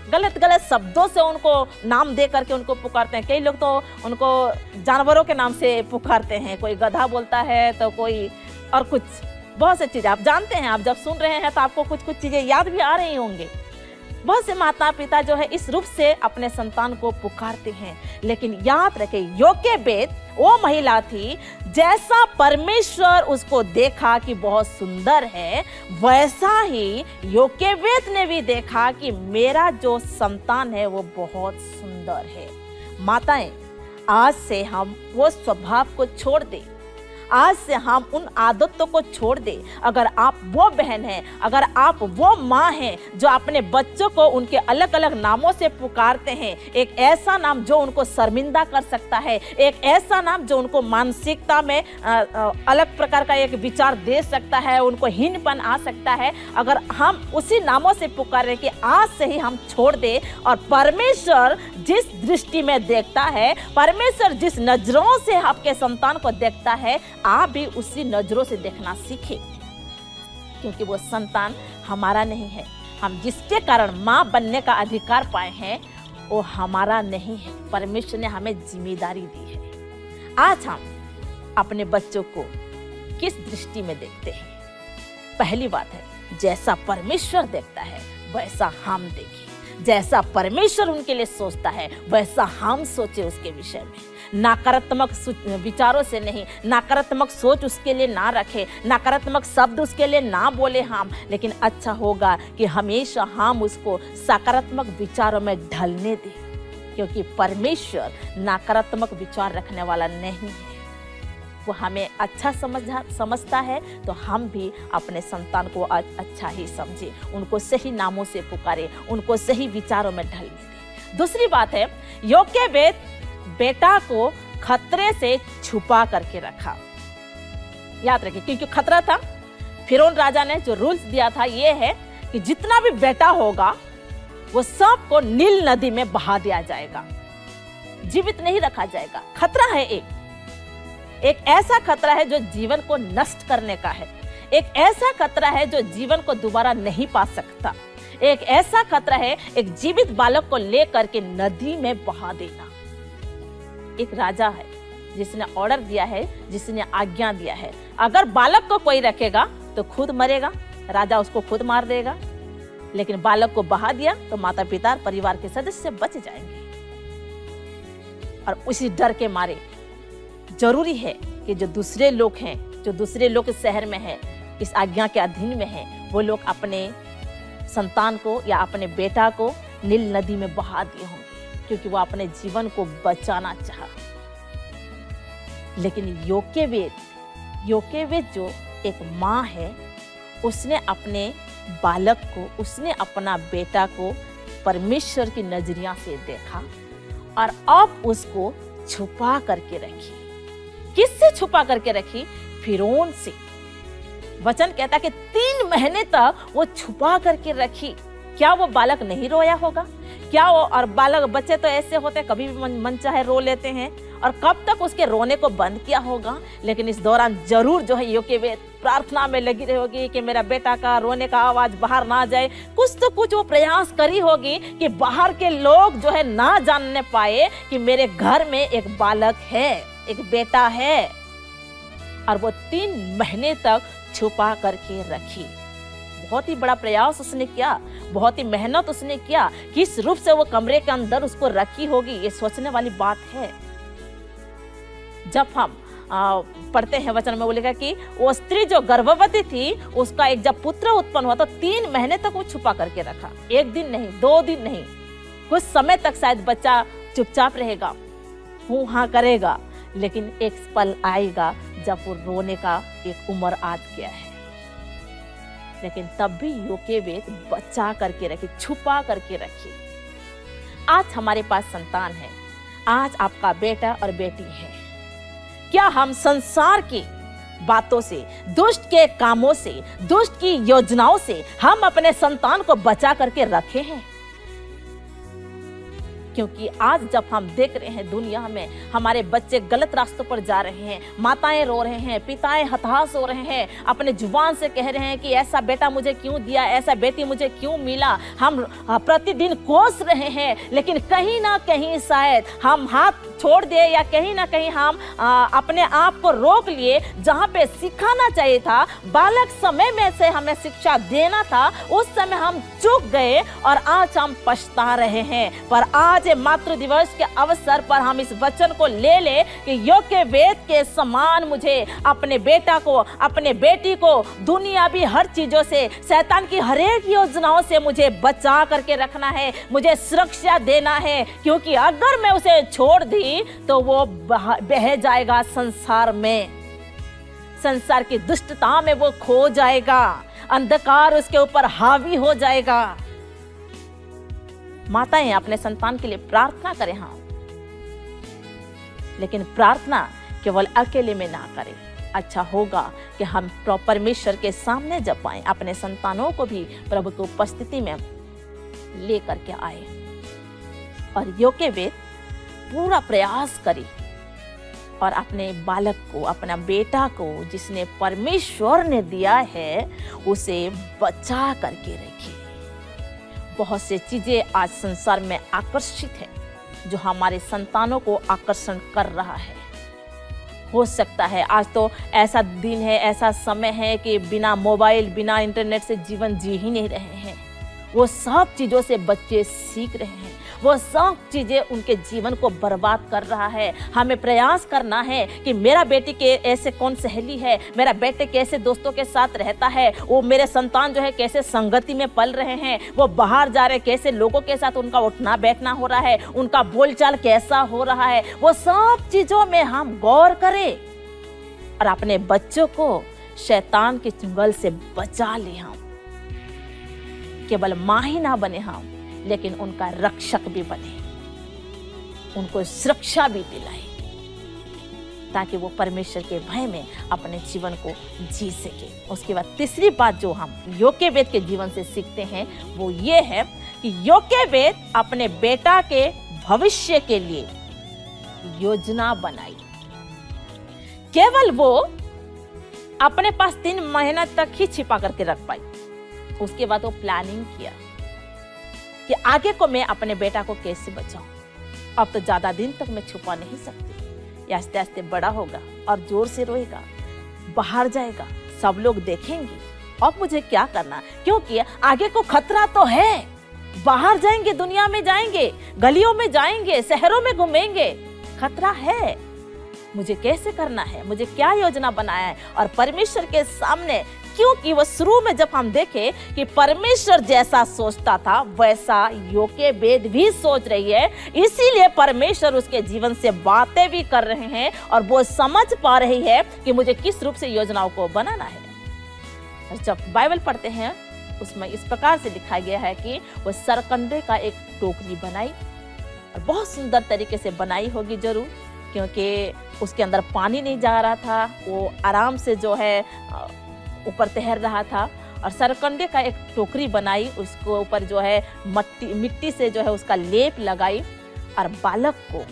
गलत गलत शब्दों से उनको नाम दे करके उनको पुकारते हैं। कई लोग तो उनको जानवरों के नाम से पुकारते हैं, कोई गधा बोलता है तो कोई और कुछ, बहुत सी चीज़ें आप जानते हैं। आप जब सुन रहे हैं तो आपको कुछ कुछ चीज़ें याद भी आ रही होंगी। बहुत से माता पिता जो है इस रूप से अपने संतान को पुकारते हैं। लेकिन याद रखें, योकेबेद वो महिला थी जैसा परमेश्वर उसको देखा कि बहुत सुंदर है, वैसा ही योकेबेद ने भी देखा कि मेरा जो संतान है वो बहुत सुंदर है। माताएं, आज से हम वो स्वभाव को छोड़ दें। आज से हम उन आदतों को छोड़ दे। अगर आप वो बहन हैं, अगर आप वो माँ हैं जो अपने बच्चों को उनके अलग अलग नामों से पुकारते हैं, एक ऐसा नाम जो उनको शर्मिंदा कर सकता है, एक ऐसा नाम जो उनको मानसिकता में अलग प्रकार का एक विचार दे सकता है, उनको हीनपन आ सकता है, अगर हम उसी नामों से पुकारें कि आज से ही हम छोड़ दे, और परमेश्वर जिस दृष्टि में देखता है, परमेश्वर जिस नजरों से आपके संतान को देखता है, आप भी उसी नजरों से देखना सीखें। क्योंकि वो संतान हमारा नहीं है, हम जिसके कारण माँ बनने का अधिकार पाए हैं वो हमारा नहीं है, परमेश्वर ने हमें जिम्मेदारी दी है। आज हम अपने बच्चों को किस दृष्टि में देखते हैं? पहली बात है, जैसा परमेश्वर देखता है वैसा हम देखें। जैसा परमेश्वर उनके लिए सोचता है वैसा हम सोचे उसके विषय में। नकारात्मक विचारों से नहीं, नकारात्मक सोच उसके लिए ना रखे, नकारात्मक शब्द उसके लिए ना बोले हम, लेकिन अच्छा होगा कि हमेशा हम उसको सकारात्मक विचारों में ढलने दें, क्योंकि परमेश्वर नकारात्मक विचार रखने वाला नहीं है। वो हमें अच्छा समझता है, तो हम भी अपने संतान को अच्छा ही समझे, उनको सही नामों से पुकारे, उनको सही विचारों में ढलने दें। दूसरी बात है, योकेबेद बेटा को खतरे से छुपा करके रखा। याद रखिए, क्योंकि खतरा था। फिरौन राजा ने जो रूल्स दिया था ये है कि जितना भी बेटा होगा वो सबको नील नदी में बहा दिया जाएगा, जीवित नहीं रखा जाएगा। खतरा है, एक ऐसा खतरा है जो जीवन को नष्ट करने का है, एक ऐसा खतरा है जो जीवन को दोबारा नहीं पा सकता, एक ऐसा खतरा है एक जीवित बालक को लेकर के नदी में बहा देना। एक राजा है जिसने ऑर्डर दिया है, जिसने आज्ञा दिया है, अगर बालक को कोई रखेगा तो खुद मरेगा, राजा उसको खुद मार देगा, लेकिन बालक को बहा दिया तो माता पिता परिवार के सदस्य बच जाएंगे। और उसी डर के मारे जरूरी है कि जो दूसरे लोग हैं, जो दूसरे लोग इस शहर में हैं, इस आज्ञा के अधीन में हैं, वो लोग अपने संतान को या अपने बेटा को नील नदी में बहा दिए होंगे, क्योंकि वो अपने जीवन को बचाना चाहा। लेकिन योकेबेद जो एक माँ है, उसने अपने बालक को, उसने अपना बेटा को परमेश्वर की नजरिया से देखा और अब उसको छुपा करके रखी। किससे छुपा करके रखी? फिरौन से। वचन कहता कि 3 महीने तक वो छुपा करके रखी। क्या वो बालक नहीं रोया होगा? क्या वो, और बालक बच्चे तो ऐसे होते कभी भी मन चाहे रो लेते हैं, और कब तक उसके रोने को बंद किया होगा? लेकिन इस दौरान जरूर जो है योकेबेद प्रार्थना में लगी रही होगी कि मेरा बेटा का रोने का आवाज बाहर ना जाए। कुछ तो कुछ वो प्रयास करी होगी कि बाहर के लोग जो है ना जानने पाए कि मेरे घर में एक बालक है, एक बेटा है। और वो 3 महीने तक छुपा करके रखी। बहुत ही बड़ा प्रयास उसने किया, बहुत ही मेहनत उसने किया। किस रूप से वो कमरे के अंदर उसको रखी होगी, ये सोचने वाली बात है। जब हम पढ़ते हैं वचन में, वो लिखा कि वो स्त्री जो गर्भवती थी, उसका एक जब पुत्र उत्पन्न हुआ तो 3 महीने तक वो छुपा करके रखा। 1 दिन नहीं, 2 दिन नहीं, कुछ समय तक शायद बच्चा चुपचाप रहेगा, हूँ हाँ करेगा, लेकिन एक पल आएगा जब वो रोने का एक उम्र आ गया है। लेकिन तब भी योकेबेद बचा करके रखी, छुपा करके रखी। आज हमारे पास संतान है, आज आपका बेटा और बेटी है। क्या हम संसार की बातों से, दुष्ट के कामों से, दुष्ट की योजनाओं से हम अपने संतान को बचा करके रखे हैं? क्योंकि आज जब हम देख रहे हैं दुनिया में हमारे बच्चे गलत रास्तों पर जा रहे हैं, माताएं रो रहे हैं, पिताएं हताश हो रहे हैं, अपने जुबान से कह रहे हैं कि ऐसा बेटा मुझे क्यों दिया, ऐसा बेटी मुझे क्यों मिला। हम प्रतिदिन कोस रहे हैं, लेकिन कहीं ना कहीं शायद हम हाथ छोड़ दे या कहीं ना कहीं हम अपने आप को रोक लिए। जहाँ पे सिखाना चाहिए था, बालक समय में से हमें शिक्षा देना था, उस समय हम चूक गए और आज हम पछता रहे हैं। पर आज मातृ दिवस के अवसर पर हम इस वचन को ले कि योकेबेद के समान मुझे अपने बेटा को, अपने बेटी को दुनियावी हर चीजों से, शैतान की हर एक योजनाओं से मुझे बचा करके रखना है, मुझे सुरक्षा देना है। क्योंकि अगर मैं उसे छोड़ दी तो वो बह जाएगा संसार में। संसार की दुष्टता में वो खो जाएगा, अंधकार उसके ऊपर हावी हो जाएगा। माताएं अपने संतान के लिए प्रार्थना करें, हाँ, लेकिन प्रार्थना केवल अकेले में ना करें। अच्छा होगा कि हम परमेश्वर के सामने जब आए, अपने संतानों को भी प्रभु की उपस्थिति में लेकर के आए और योग्य वेद पूरा प्रयास करें और अपने बालक को, अपना बेटा को जिसने परमेश्वर ने दिया है, उसे बचा करके रखिए। बहुत से चीजें आज संसार में आकर्षित है जो हमारे संतानों को आकर्षण कर रहा है। हो सकता है आज तो ऐसा दिन है, ऐसा समय है कि बिना मोबाइल, बिना इंटरनेट से जीवन जी ही नहीं रहे हैं। वो सब चीज़ों से बच्चे सीख रहे हैं, वो सब चीज़ें उनके जीवन को बर्बाद कर रहा है। हमें प्रयास करना है कि मेरा बेटी के ऐसे कौन सहेली है, मेरा बेटे कैसे दोस्तों के साथ रहता है, वो मेरे संतान जो है कैसे संगति में पल रहे हैं, वो बाहर जा रहे कैसे लोगों के साथ उनका उठना बैठना हो रहा है, उनका बोलचाल कैसा हो रहा है, वो सब चीज़ों में हम गौर करें और अपने बच्चों को शैतान के चुंगल से बचा ले। हम केवल माँ ही ना बने हम, लेकिन उनका रक्षक भी बने, उनको सुरक्षा भी दिलाए ताकि वो परमेश्वर के भय में अपने जीवन को जी सके। उसके बाद तीसरी बात जो हम योग्य वेद के जीवन से सीखते हैं वो ये है कि योग्य वेद अपने बेटा के भविष्य के लिए योजना बनाई। केवल वो अपने पास 3 महीना तक ही छिपा करके रख पाई। उसके बाद वो प्लानिंग किया कि आगे को मैं अपने बेटा को कैसे बचाऊं। अब तो ज्यादा दिन तक मैं छुपा नहीं सकती। ये आस्ते आस्ते बड़ा होगा और जोर से रोएगा, बाहर जाएगा, सब लोग देखेंगे। अब मुझे क्या करना, क्योंकि आगे को खतरा तो है। बाहर जाएंगे, दुनिया में जाएंगे, गलियों में जाएंगे, शहरों में घूमेंगे, खतरा है। मुझे कैसे करना है, मुझे क्या योजना बनाया है। और परमेश्वर के सामने, क्योंकि वो शुरू में जब हम देखें कि परमेश्वर जैसा सोचता था वैसा योग्य वेद भी सोच रही है, इसीलिए परमेश्वर उसके जीवन से बातें भी कर रहे हैं और वो समझ पा रही है कि मुझे किस रूप से योजनाओं को बनाना है। और जब बाइबल पढ़ते हैं उसमें इस प्रकार से लिखा गया है कि वो सरकंडे का एक टोकरी बनाई और बहुत सुंदर तरीके से बनाई होगी जरूर, क्योंकि उसके अंदर पानी नहीं जा रहा था, वो आराम से जो है ऊपर तैर रहा था। और सरकंडे का एक टोकरी बनाई, उसको ऊपर जो है मिट्टी से जो है उसका लेप लगाई और बालक को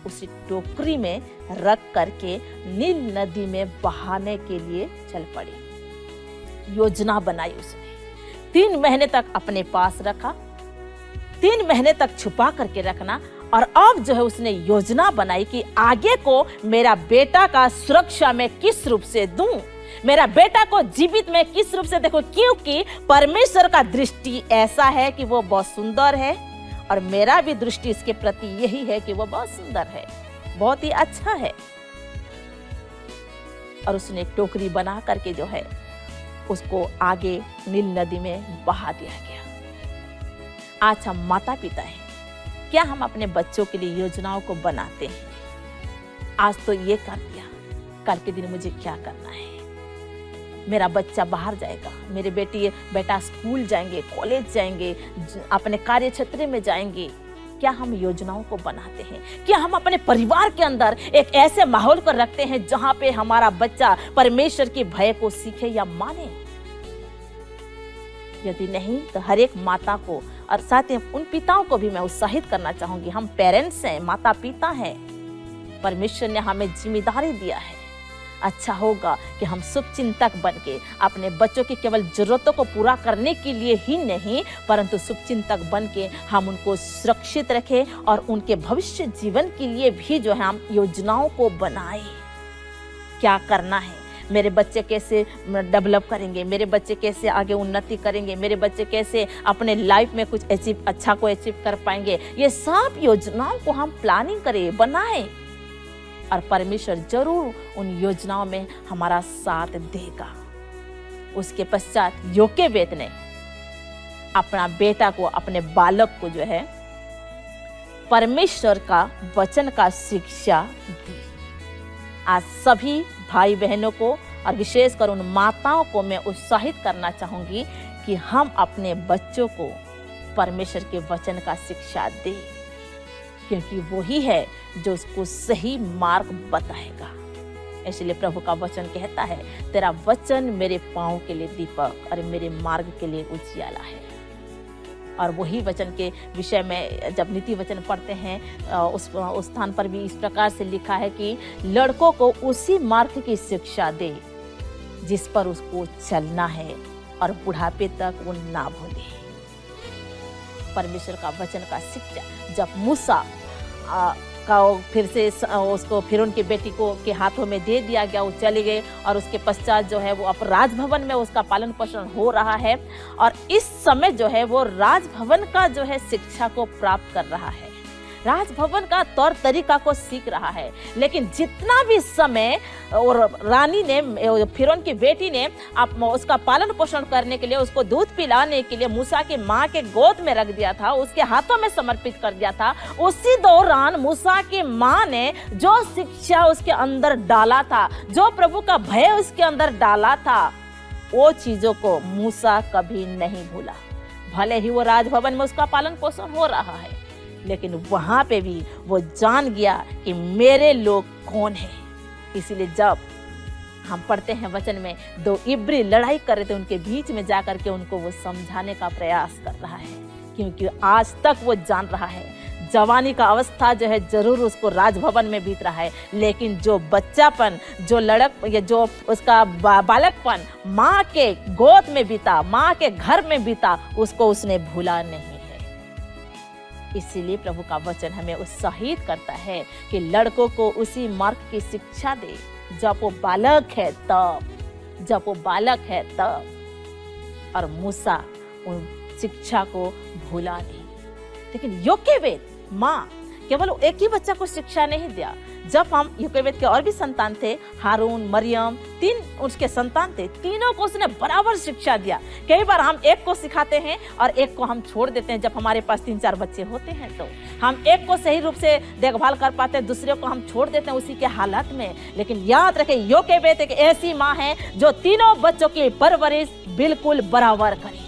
उसी टोकरी में रख करके नील नदी में बहाने के लिए चल पड़ी। योजना बनाई उसने, 3 महीने तक अपने पास रखा, 3 महीने तक छुपा करके रखना। और अब जो है उसने योजना बनाई कि आगे को मेरा बेटा का सुरक्षा में किस रूप से दूं, मेरा बेटा को जीवित में किस रूप से देखो, क्योंकि परमेश्वर का दृष्टि ऐसा है कि वो बहुत सुंदर है और मेरा भी दृष्टि इसके प्रति यही है कि वो बहुत सुंदर है, बहुत ही अच्छा है। और उसने एक टोकरी बना करके जो है उसको आगे नील नदी में बहा दिया गया। आज हम माता पिता हैं, क्या हम अपने बच्चों के लिए योजनाओं को बनाते हैं? आज तो ये कर दिया, कल के दिन मुझे क्या करना है, मेरा बच्चा बाहर जाएगा, मेरे बेटा स्कूल जाएंगे, कॉलेज जाएंगे, अपने कार्य क्षेत्र में जाएंगे। क्या हम योजनाओं को बनाते हैं? क्या हम अपने परिवार के अंदर एक ऐसे माहौल को रखते हैं जहां पे हमारा बच्चा परमेश्वर के भय को सीखे या माने? यदि नहीं तो हर एक माता को और साथ ही उन पिताओं को भी मैं उत्साहित करना चाहूंगी। हम पेरेंट्स हैं, माता पिता हैं, परमेश्वर ने हमें जिम्मेदारी दिया है। अच्छा होगा कि हम शुभचिंतक बनके अपने बच्चों की केवल जरूरतों को पूरा करने के लिए ही नहीं, परंतु शुभचिंतक बनके हम उनको सुरक्षित रखें और उनके भविष्य जीवन के लिए भी जो है हम योजनाओं को बनाएं। क्या करना है, मेरे बच्चे कैसे डेवलप करेंगे, मेरे बच्चे कैसे आगे उन्नति करेंगे, मेरे बच्चे कैसे अपने लाइफ में कुछ अच्छा को अचीव कर पाएंगे, ये सब योजनाओं को हम प्लानिंग करें, बनाएं और परमेश्वर जरूर उन योजनाओं में हमारा साथ देगा। उसके पश्चात योग्य वेद ने अपना बेटा को, अपने बालक को जो है परमेश्वर का वचन का शिक्षा दी। आज सभी भाई बहनों को और विशेषकर उन माताओं को मैं उत्साहित करना चाहूँगी कि हम अपने बच्चों को परमेश्वर के वचन का शिक्षा दें, क्योंकि वही है जो उसको सही मार्ग बताएगा। इसलिए प्रभु का वचन कहता है, तेरा वचन मेरे पाँव के लिए दीपक और मेरे मार्ग के लिए उजियाला है। और वही वचन के विषय में जब नीति वचन पढ़ते हैं उस स्थान पर भी इस प्रकार से लिखा है कि लड़कों को उसी मार्ग की शिक्षा दे जिस पर उसको चलना है और बुढ़ापे तक वो ना भूले। परमेश्वर का वचन का शिक्षा जब मूसा का फिर से उसको फिरौन की बेटी को के हाथों में दे दिया गया, वो चले गए और उसके पश्चात जो है वो अब राजभवन में उसका पालन पोषण हो रहा है और इस समय जो है वो राजभवन का जो है शिक्षा को प्राप्त कर रहा है, राजभवन का तौर तरीका को सीख रहा है। लेकिन जितना भी समय और रानी ने फिरौन की बेटी ने उसका पालन पोषण करने के लिए, उसको दूध पिलाने के लिए मूसा की माँ के गोद में रख दिया था, उसके हाथों में समर्पित कर दिया था, उसी दौरान मूसा की माँ ने जो शिक्षा उसके अंदर डाला था, जो प्रभु का भय उसके अंदर डाला था, वो चीजों को मूसा कभी नहीं भूला। भले ही वो राजभवन में उसका पालन पोषण हो रहा है, लेकिन वहां पे भी वो जान गया कि मेरे लोग कौन है। इसीलिए जब हम पढ़ते हैं वचन में, दो इब्री लड़ाई कर रहे थे, उनके बीच में जाकर के उनको वो समझाने का प्रयास कर रहा है, क्योंकि आज तक वो जान रहा है जवानी का अवस्था जो है जरूर उसको राजभवन में बीत रहा है, लेकिन जो बच्चापन, जो लड़क या जो उसका बालकपन माँ के गोद में बीता, माँ के घर में बीता, उसको उसने भूला नहीं है। इसीलिए प्रभु का वचन हमें उत्साहित करता है कि लड़कों को उसी मार्ग की शिक्षा दे जब वो बालक है तब, और मूसा उन शिक्षा को भूला नहीं। लेकिन योकेवेद माँ केवल एक ही बच्चा को शिक्षा नहीं दिया। जब हम योकेवेद के और भी संतान थे, हारून, मरियम, 3 उसके संतान थे, तीनों को उसने बराबर शिक्षा दिया। कई बार हम एक को सिखाते हैं और एक को हम छोड़ देते हैं। जब हमारे पास 3-4 बच्चे होते हैं तो हम एक को सही रूप से देखभाल कर पाते हैं, दूसरे को हम छोड़ देते हैं उसी के हालात में। लेकिन याद रखें, योकेवेद एक ऐसी माँ है जो तीनों बच्चों की परवरिश बिल्कुल बराबर करे।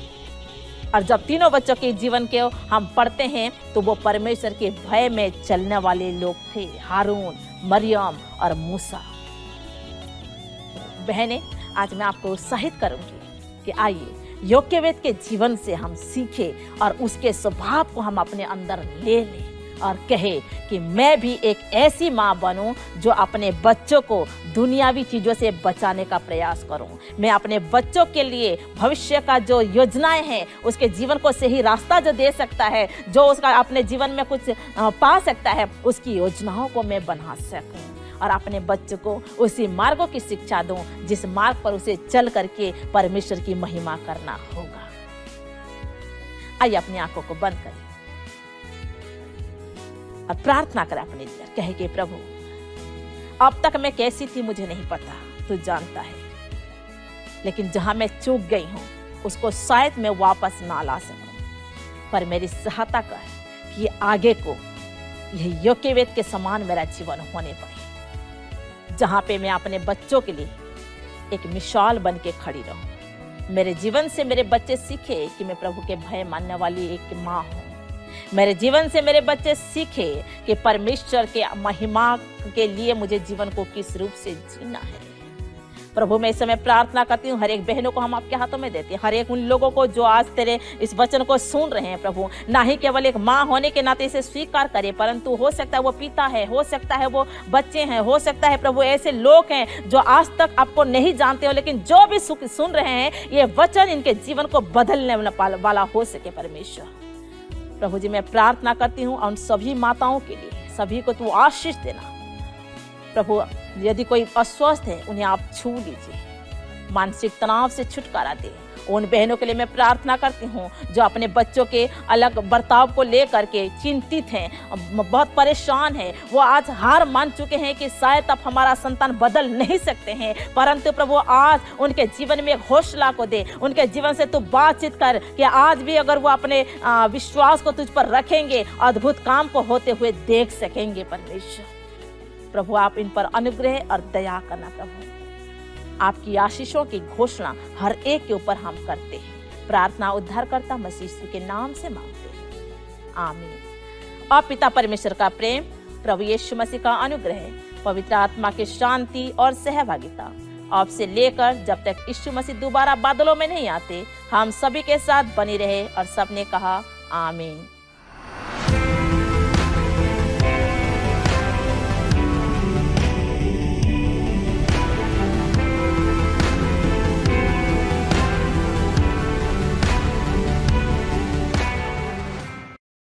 और जब तीनों बच्चों के जीवन के हम पढ़ते हैं तो वो परमेश्वर के भय में चलने वाले लोग थे, हारून, मरियम और मूसा। बहनें, आज मैं आपको उत्साहित करूंगी कि आइए योकेवेद के जीवन से हम सीखें और उसके स्वभाव को हम अपने अंदर ले लें और कहे कि मैं भी एक ऐसी माँ बनूं जो अपने बच्चों को दुनियावी चीज़ों से बचाने का प्रयास करूं। मैं अपने बच्चों के लिए भविष्य का जो योजनाएं हैं, उसके जीवन को सही रास्ता जो दे सकता है, जो उसका अपने जीवन में कुछ पा सकता है, उसकी योजनाओं को मैं बना सकूं और अपने बच्चों को उसी मार्गों की शिक्षा दूं जिस मार्ग पर उसे चल करके परमेश्वर की महिमा करना होगा। आइए अपनी आंखों को बंद करें और प्रार्थना करें अपने लिए, कहे कि प्रभु अब तक मैं कैसी थी मुझे नहीं पता, तू जानता है, लेकिन जहां मैं चूक गई हूं उसको शायद मैं वापस ना ला सकूं, पर मेरी सहायता कर कि आगे को यह योकेवेद के समान मेरा जीवन होने पाए, जहां पे मैं अपने बच्चों के लिए एक मिसाल बन के खड़ी रहूं। मेरे जीवन से मेरे बच्चे सीखे कि मैं प्रभु के भय मानने वाली एक माँ हूं। मेरे जीवन से मेरे बच्चे सीखे कि परमेश्वर के महिमा के लिए मुझे जीवन को किस रूप से जीना है। प्रभु मैं इस समय प्रार्थना करती हूँ, हर एक बहनों को हम आपके हाथों में देते हैं, हर एक उन लोगों को जो आज तेरे इस वचन को सुन रहे हैं प्रभु, ना ही केवल एक माँ होने के नाते इसे स्वीकार करे, परंतु हो सकता है वो पिता है, हो सकता है वो बच्चे हैं, हो सकता है प्रभु ऐसे लोग हैं जो आज तक आपको नहीं जानते हो, लेकिन जो भी सुन रहे हैं ये वचन इनके जीवन को बदलने वाला हो सके। परमेश्वर प्रभु जी मैं प्रार्थना करती हूँ उन सभी माताओं के लिए, सभी को तू आशीष देना प्रभु। यदि कोई अस्वस्थ है उन्हें आप छू लीजिए, मानसिक तनाव से छुटकारा दे। उन बहनों के लिए मैं प्रार्थना करती हूँ जो अपने बच्चों के अलग बर्ताव को लेकर के चिंतित हैं, बहुत परेशान हैं, वो आज हार मान चुके हैं कि शायद अब हमारा संतान बदल नहीं सकते हैं, परंतु प्रभु आज उनके जीवन में हौसला को दे, उनके जीवन से तू बातचीत कर कि आज भी अगर वो अपने विश्वास को तुझ पर रखेंगे अद्भुत काम को होते हुए देख सकेंगे। परमेश्वर प्रभु आप इन पर अनुग्रह और दया करना प्रभु। आपकी आशीषों की घोषणा हर एक के ऊपर हम करते हैं। प्रार्थना उद्धारकर्ता मसीह यीशु के नाम से मांगते हैं, आमीन। और पिता परमेश्वर का प्रेम, प्रभु यीशु मसीह का अनुग्रह, पवित्र आत्मा की शांति और सहभागिता अब से लेकर जब तक यीशु मसीह दोबारा बादलों में नहीं आते, हम सभी के साथ बनी रहे। और सबने कहा आमीन।